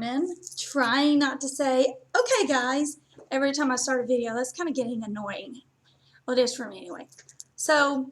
morning, trying not to say, okay guys, every time I start a video. That's kind of getting annoying. Well, it is for me anyway. So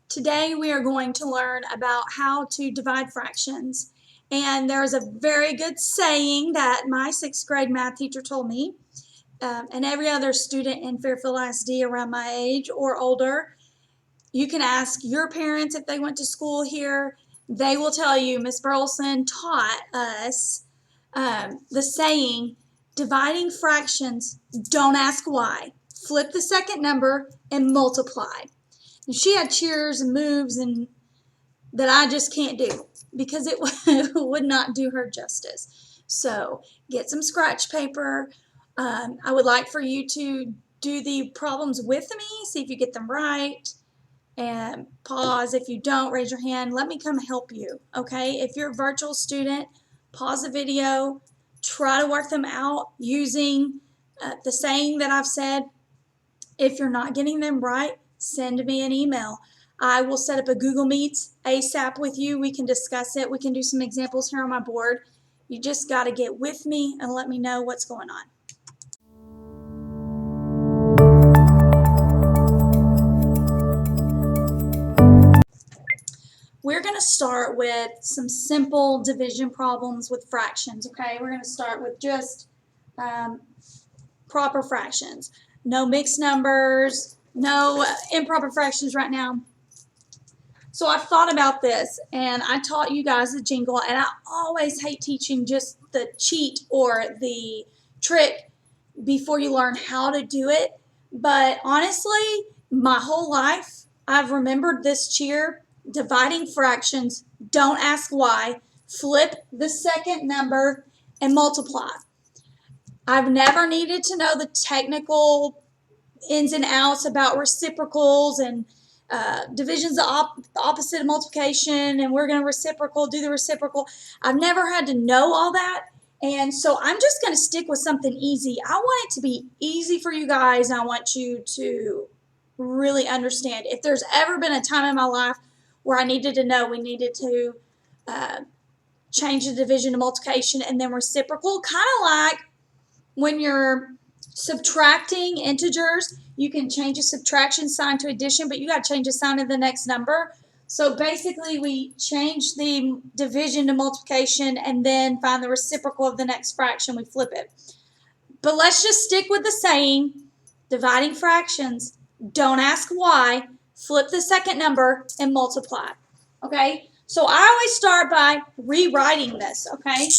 today we are going to learn about how to divide fractions. And there's a very good saying that my 6th grade math teacher told me, and every other student in Fairfield ISD around my age or older. You can ask your parents if they went to school here. They will tell you Miss Burleson taught us the saying, dividing fractions, don't ask why. Flip the second number and multiply. And she had cheers and moves and that I just can't do because it would not do her justice. So get some scratch paper. I would like for you to do the problems with me, see if you get them right. And pause. If you don't, raise your hand. Let me come help you, okay? If you're a virtual student, pause the video. Try to work them out using the saying that I've said. If you're not getting them right, send me an email. I will set up a Google Meets ASAP with you. We can discuss it. We can do some examples here on my board. You just got to get with me and let me know what's going on. We're going to start with some simple division problems with fractions, okay? We're going to start with just proper fractions. No mixed numbers, no improper fractions right now. So I've thought about this, and I taught you guys a jingle, and I always hate teaching just the cheat or the trick before you learn how to do it. But honestly, my whole life, I've remembered this cheer. Dividing fractions, don't ask why, flip the second number and multiply. I've never needed to know the technical ins and outs about reciprocals and division's the opposite of multiplication, and we're going to do the reciprocal. I've never had to know all that, and so I'm just going to stick with something easy. I want it to be easy for you guys, and I want you to really understand. If there's ever been a time in my life where I needed to know we needed to change the division to multiplication and then reciprocal, kind of like when you're subtracting integers, you can change a subtraction sign to addition, but you got to change the sign of the next number. So basically we change the division to multiplication and then find the reciprocal of the next fraction, we flip it. But let's just stick with the saying, dividing fractions, don't ask why, flip the second number and multiply, okay? So I always start by rewriting this, okay?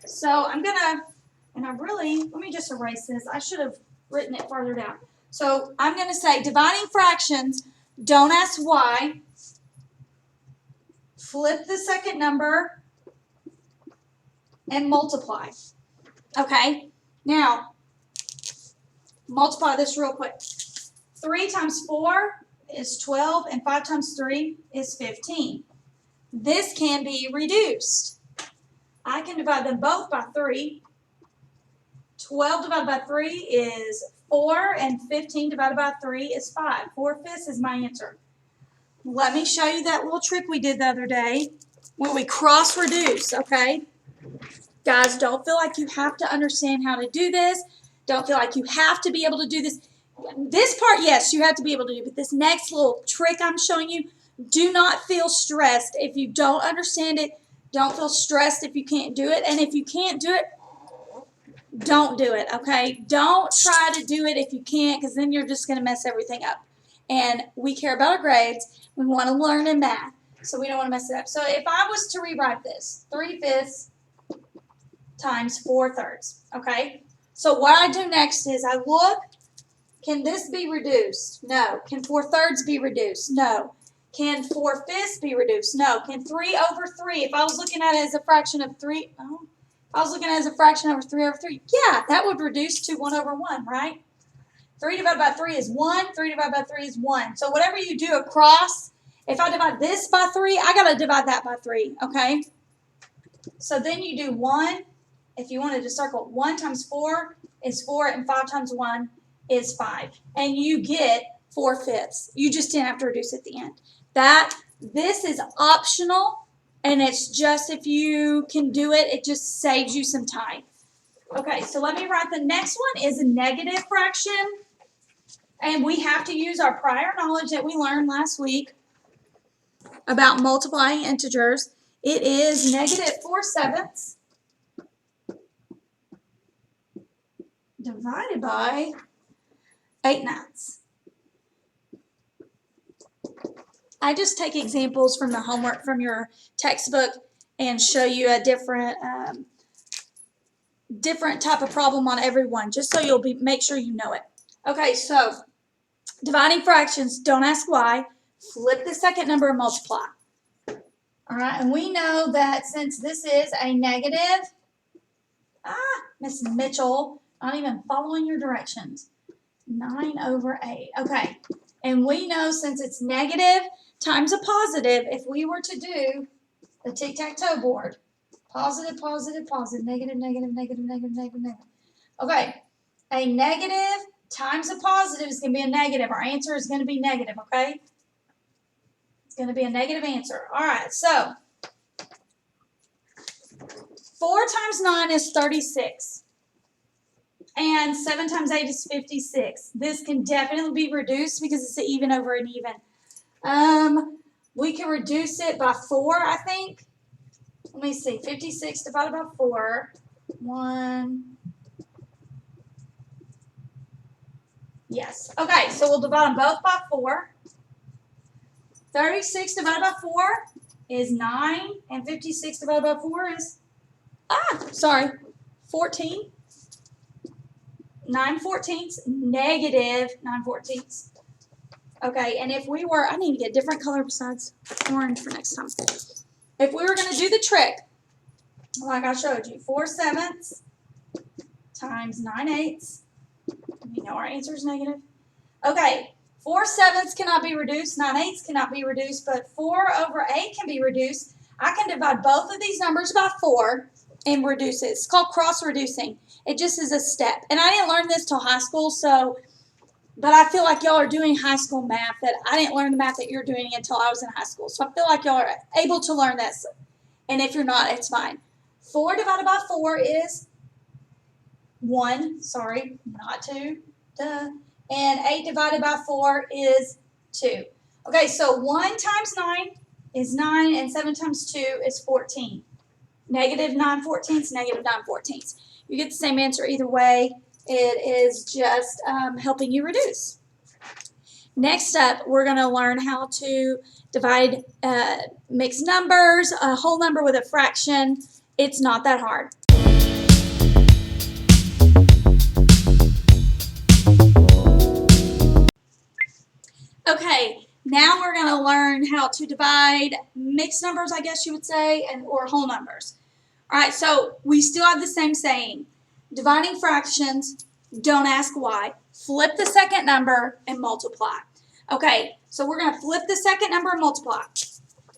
So I'm going to, let me just erase this. I should have written it farther down. So I'm going to say dividing fractions, don't ask why, flip the second number and multiply, okay? Now, multiply this real quick. 3 times 4 is 12, and 5 times 3 is 15. This can be reduced. I can divide them both by 3. 12 divided by 3 is 4, and 15 divided by 3 is 5. 4/5 is my answer. Let me show you that little trick we did the other day when we cross-reduce, okay? Guys, don't feel like you have to understand how to do this. Don't feel like you have to be able to do this. This part, yes, you have to be able to do, but this next little trick I'm showing you, do not feel stressed if you don't understand it. Don't feel stressed if you can't do it, and if you can't do it, don't do it, okay? Don't try to do it if you can't, because then you're just going to mess everything up. And we care about our grades. We want to learn in math, so we don't want to mess it up. So if I was to rewrite this, 3/5 times 4/3, okay? So what I do next is I look, can this be reduced? No. Can 4/3 be reduced? No. Can 4/5 be reduced? No. Can 3/3, if I was looking at it as a fraction of 3, I was looking at it as a fraction over 3/3. Yeah, that would reduce to 1/1, right? 3 divided by 3 is 1. 3 divided by 3 is 1. So whatever you do across, if I divide this by 3, I got to divide that by 3, okay? So then you do 1. If you wanted to circle, 1 times 4 is 4, and 5 times 1 is 5. And you get 4/5. You just didn't have to reduce at the end. This is optional. And it's just, if you can do it, it just saves you some time. Okay, so let me write the next one is a negative fraction. And we have to use our prior knowledge that we learned last week about multiplying integers. It is negative 4/7 divided by 8/9. I just take examples from the homework from your textbook and show you a different type of problem on every one, just so you'll make sure you know it. Okay, so dividing fractions, don't ask why. Flip the second number and multiply. All right, and we know that since this is a negative, Miss Mitchell, not even following your directions, 9/8. Okay, and we know since it's negative times a positive, if we were to do the tic-tac-toe board, positive, positive, positive, negative, negative, negative, negative, negative, negative. Okay, a negative times a positive is going to be a negative. Our answer is going to be negative, okay? It's going to be a negative answer. All right, so 4 times 9 is 36. And 7 times 8 is 56. This can definitely be reduced because it's an even over an even. We can reduce it by 4, I think. Let me see. 56 divided by 4. 1. Yes. Okay, so we'll divide them both by 4. 36 divided by 4 is 9. And 56 divided by 4 is, 14. 9/14, negative 9/14. Okay, and if we were, I need to get a different color besides orange for next time. If we were going to do the trick, like I showed you, 4/7 times 9/8, we know our answer is negative. Okay, 4/7 cannot be reduced, 9/8 cannot be reduced, but 4/8 can be reduced. I can divide both of these numbers by 4 and reduce it. It's called cross-reducing. It just is a step. And I didn't learn this till high school, but I feel like y'all are doing high school math that I didn't learn the math that you're doing until I was in high school. So I feel like y'all are able to learn this. And if you're not, it's fine. 4 divided by 4 is 1. Sorry, not 2. Duh. And 8 divided by 4 is 2. Okay, so 1 times 9 is 9, and 7 times 2 is 14. Negative 9/14, negative 9/14. You get the same answer either way. It is just helping you reduce. Next up, we're going to learn how to divide mixed numbers, a whole number with a fraction. It's not that hard. Okay, now we're going to learn how to divide mixed numbers, I guess you would say, or whole numbers. All right, so we still have the same saying. Dividing fractions, don't ask why. Flip the second number and multiply. Okay, so we're going to flip the second number and multiply.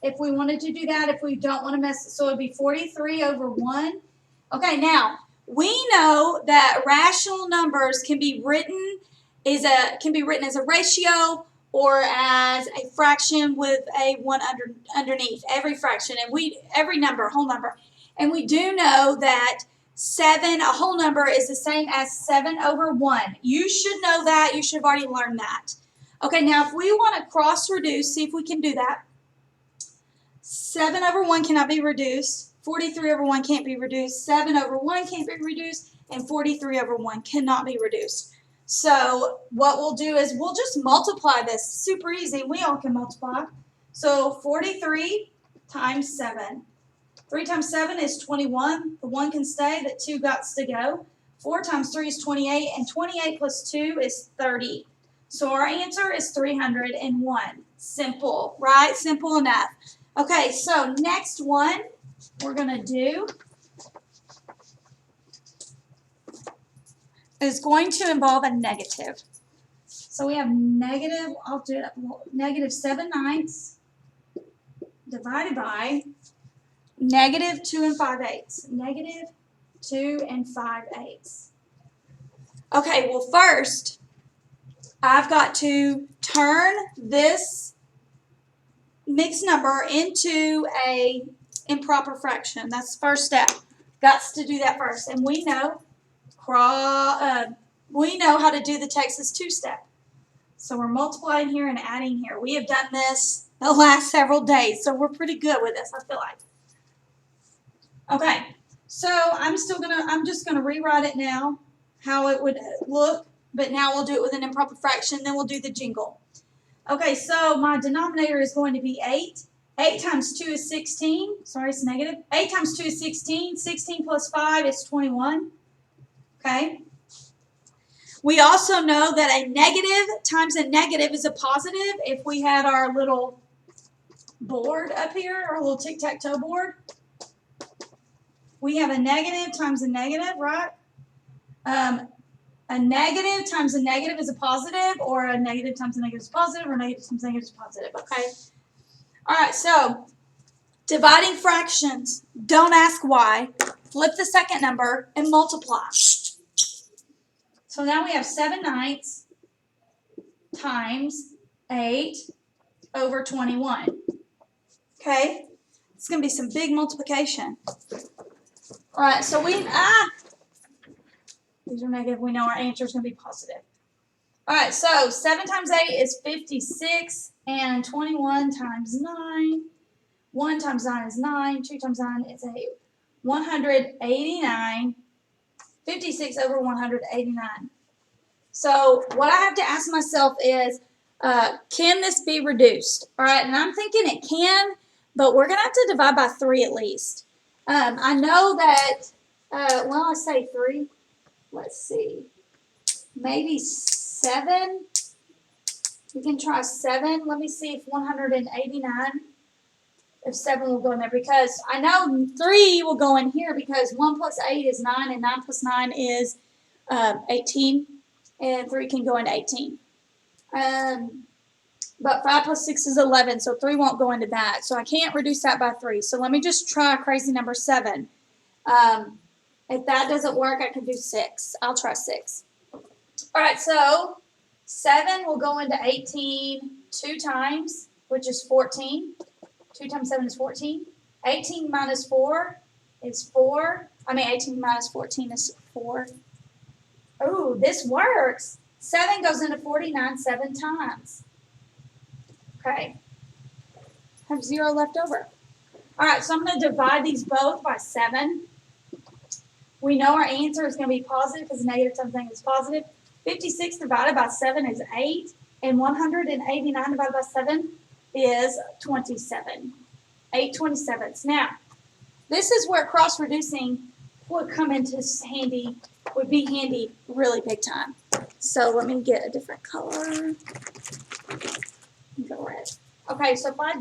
If we wanted to do that, if we don't want to mess it, so it would be 43/1. Okay, now, we know that rational numbers can be written as a ratio or as a fraction with a 1 underneath. Every fraction, and every number, whole number. And we do know that 7, a whole number, is the same as 7/1. You should know that. You should have already learned that. Okay, now if we want to cross-reduce, see if we can do that. 7/1 cannot be reduced. 43/1 can't be reduced. 7/1 can't be reduced. And 43/1 cannot be reduced. So what we'll do is we'll just multiply this. Super easy. We all can multiply. So 43 times 7. 3 times 7 is 21. The 1 can stay. The 2 got to go. 4 times 3 is 28. And 28 plus 2 is 30. So our answer is 301. Simple, right? Simple enough. Okay, so next one we're going to do is going to involve a negative. So we have negative, I'll do it, negative 7/9 divided by negative 2 5/8. Negative 2 5/8. Okay, well first, I've got to turn this mixed number into a improper fraction. That's the first step. Got to do that first. And we know how to do the Texas two-step. So we're multiplying here and adding here. We have done this the last several days, so we're pretty good with this, I feel like. Okay, so I'm just gonna rewrite it now, how it would look, but now we'll do it with an improper fraction, then we'll do the jingle. Okay, so my denominator is going to be 8. 8 times 2 is 16. Sorry, it's negative. 8 times 2 is 16. 16 plus 5 is 21. Okay. We also know that a negative times a negative is a positive. If we had our little board up here, our little tic-tac-toe board, we have a negative times a negative, right? A negative times a negative is a positive, or a negative times a negative is positive, or a negative times a negative is positive, okay? All right, so dividing fractions, don't ask why. Flip the second number and multiply. So now we have 7/9 times 8 over 21. Okay? It's going to be some big multiplication. All right, so these are negative. We know our answer is going to be positive. All right, so 7 times 8 is 56, and 21 times 9. 1 times 9 is 9. 2 times 9 is 8. 189. 56 over 189. So what I have to ask myself is, can this be reduced? All right, and I'm thinking it can, but we're going to have to divide by 3 at least. I know that, I say 3. Let's see. Maybe 7. We can try 7. Let me see if 189, if 7 will go in there. Because I know 3 will go in here because 1 plus 8 is 9, and 9 plus 9 is 18. And 3 can go into 18. But 5 plus 6 is 11, so 3 won't go into that. So I can't reduce that by 3. So let me just try crazy number 7. If that doesn't work, I can do 6. I'll try 6. All right, so 7 will go into 18 2 times, which is 14. 2 times 7 is 14. 18 minus 4 is 4. 18 minus 14 is 4. Oh, this works. 7 goes into 49 7 times. Okay. Have 0 left over. All right, so I'm going to divide these both by 7. We know our answer is going to be positive because negative times negative is positive. 56 divided by 7 is 8, and 189 divided by 7 is 27. 8/27. Now, this is where cross-reducing would come into handy, would be handy really big time. So let me get a different color. Go red. Okay, so if I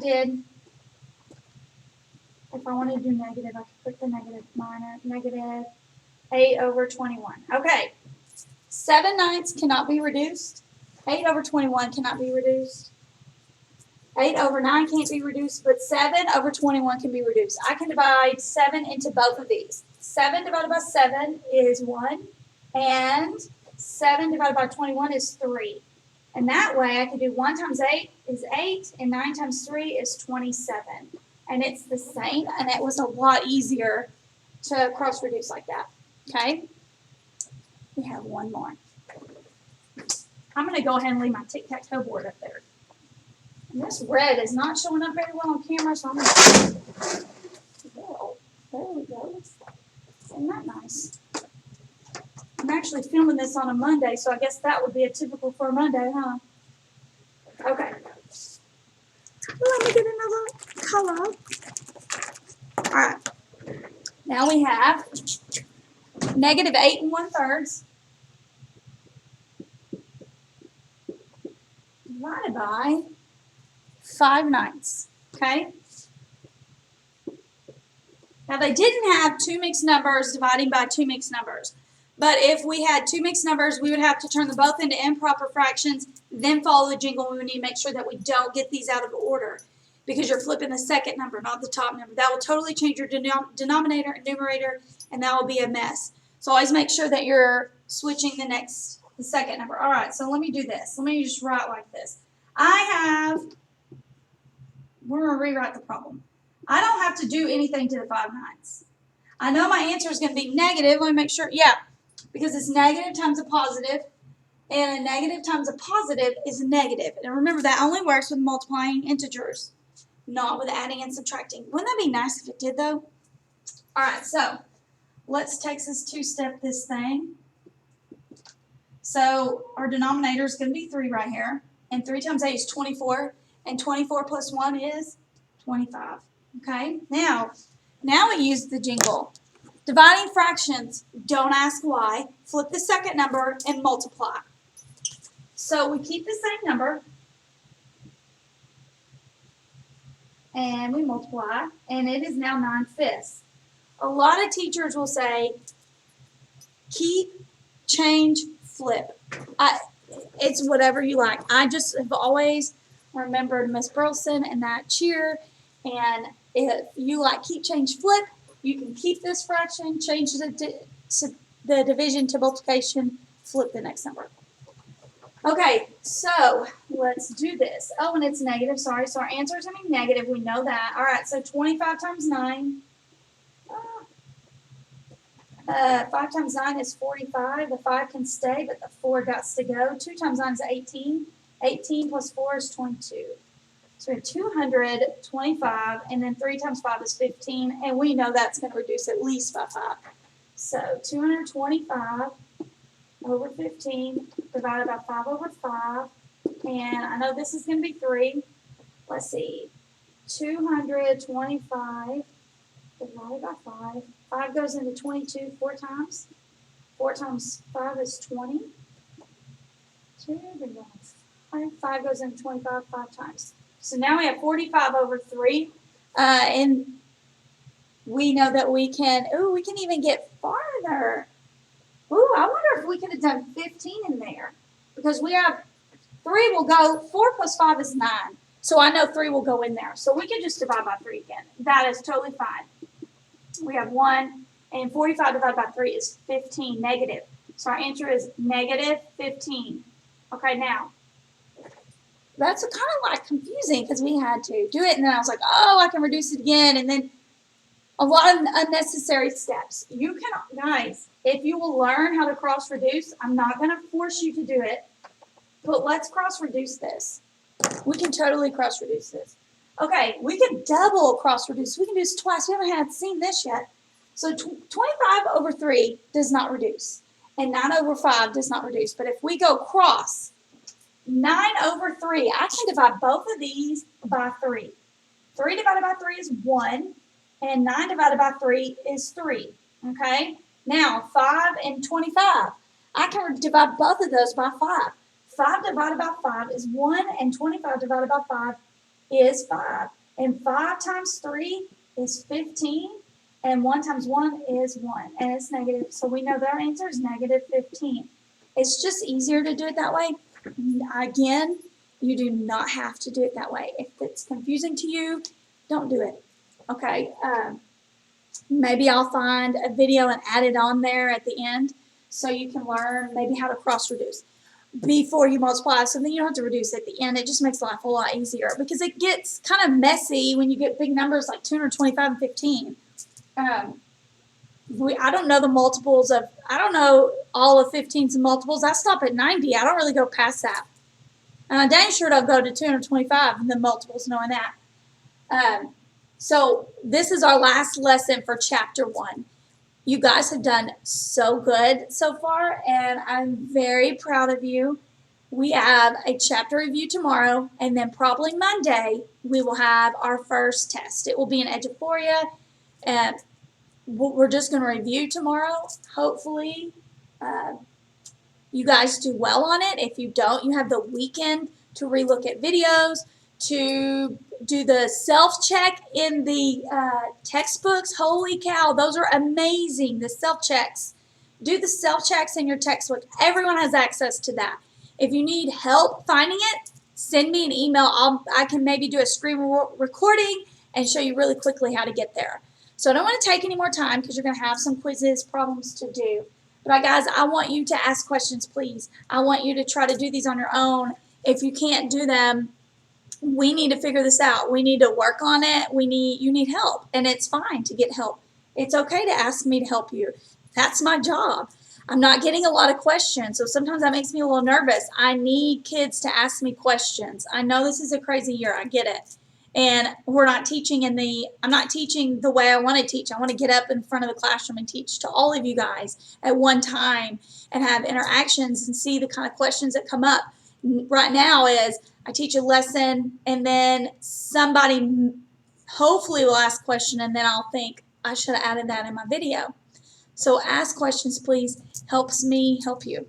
wanted to do negative, I could put the negative minor, negative 8 over 21. Okay, 7/9 cannot be reduced. 8 over 21 cannot be reduced. 8 over 9 can't be reduced, but 7 over 21 can be reduced. I can divide 7 into both of these. 7 divided by 7 is 1, and 7 divided by 21 is 3. And that way I can do 1 times 8 is 8, and 9 times 3 is 27. And it's the same, and it was a lot easier to cross-reduce like that. Okay? We have one more. I'm going to go ahead and leave my tic-tac-toe board up there. And this red is not showing up very well on camera, so I'm going to... Well, there we go. Isn't that nice? I'm actually filming this on a Monday, so I guess that would be a typical for a Monday, huh? Okay. Let me get another color. All right. Now we have negative 8 1/3 divided by 5/9. Okay? Now they didn't have two mixed numbers dividing by two mixed numbers. But if we had two mixed numbers, we would have to turn them both into improper fractions, then follow the jingle. We would need to make sure that we don't get these out of order because you're flipping the second number, not the top number. That will totally change your denominator and numerator, and that will be a mess. So always make sure that you're switching the second number. All right, so let me do this. Let me just write like this. We're going to rewrite the problem. I don't have to do anything to the 5/9. I know my answer is going to be negative. Let me make sure. Yeah, because it's negative times a positive, and a negative times a positive is a negative. And remember, that only works with multiplying integers, not with adding and subtracting. Wouldn't that be nice if it did, though? All right, so let's Texas two-step this thing. So our denominator is going to be 3 right here, and 3 times 8 is 24, and 24 plus 1 is 25. Okay, now we use the jingle. Dividing fractions, don't ask why. Flip the second number and multiply. So we keep the same number, and we multiply, and it is now 9/5. A lot of teachers will say, keep, change, flip. It's whatever you like. I just have always remembered Miss Burleson and that cheer, and if you like keep, change, flip, you can keep this fraction, change the division to multiplication, flip the next number. Okay, so let's do this. Oh, and it's negative, sorry. So our answer is going to be negative. We know that. All right, so 25 times 9. 5 times 9 is 45. The 5 can stay, but the 4 got to go. 2 times 9 is 18. 18 plus 4 is 22. So we have 225, and then 3 times 5 is 15, and we know that's going to reduce at least by 5. So 225 over 15 divided by 5 over 5, and I know this is going to be 3. Let's see, 225 divided by 5. 5 goes into 22 4 times. 4 times 5 is 20. 5 goes into 25 5 times. So now we have 45 over 3. And we know that we can even get farther. I wonder if we could have done 15 in there. Because we have 3 will go, 4 plus 5 is 9. So I know 3 will go in there. So we can just divide by 3 again. That is totally fine. We have 1, and 45 divided by 3 is 15, negative. So our answer is negative 15. Okay, now, that's kind of like confusing because we had to do it, and then I was like, oh, I can reduce it again, and then a lot of unnecessary steps. You can, guys, if you will learn how to cross-reduce, I'm not going to force you to do it, but let's cross-reduce this. We can totally cross-reduce this. Okay, we can double cross-reduce. We can do this twice. We haven't seen this yet. So 25 over 3 does not reduce, and 9 over 5 does not reduce. But if we go cross, 9 over 3, I can divide both of these by 3. 3 divided by 3 is 1, and 9 divided by 3 is 3. Okay? Now, 5 and 25. I can divide both of those by 5. 5 divided by 5 is 1, and 25 divided by 5 is 5. And 5 times 3 is 15, and 1 times 1 is 1, and it's negative. So we know that our answer is negative 15. It's just easier to do it that way. Again, you do not have to do it that way. If it's confusing to you, don't do it. Okay, maybe I'll find a video and add it on there at the end so you can learn maybe how to cross-reduce before you multiply, so then you don't have to reduce at the end. It just makes life a lot easier because it gets kind of messy when you get big numbers like 225 and 15. I don't know the multiples of, I don't know all of 15's multiples. I stop at 90. I don't really go past that. And I'm dang sure don't go to 225 and the multiples knowing that. So this is our last lesson for chapter 1. You guys have done so good so far, and I'm very proud of you. We have a chapter review tomorrow, and then probably Monday we will have our first test. It will be in Eduphoria, and we're just going to review tomorrow. Hopefully you guys do well on it. If you don't, you have the weekend to relook at videos, to do the self-check in the textbooks. Holy cow, those are amazing, the self-checks. Do the self-checks in your textbook. Everyone has access to that. If you need help finding it, send me an email. I can maybe do a screen recording and show you really quickly how to get there. So I don't want to take any more time because you're going to have some quizzes, problems to do. But guys, I want you to ask questions, please. I want you to try to do these on your own. If you can't do them, we need to figure this out. We need to work on it. You need help, and it's fine to get help. It's okay to ask me to help you. That's my job. I'm not getting a lot of questions, so sometimes that makes me a little nervous. I need kids to ask me questions. I know this is a crazy year. I get it. And I'm not teaching the way I want to teach. I want to get up in front of the classroom and teach to all of you guys at one time and have interactions and see the kind of questions that come up. Right now is I teach a lesson and then somebody hopefully will ask a question and then I'll think I should have added that in my video. So ask questions, please. Helps me help you.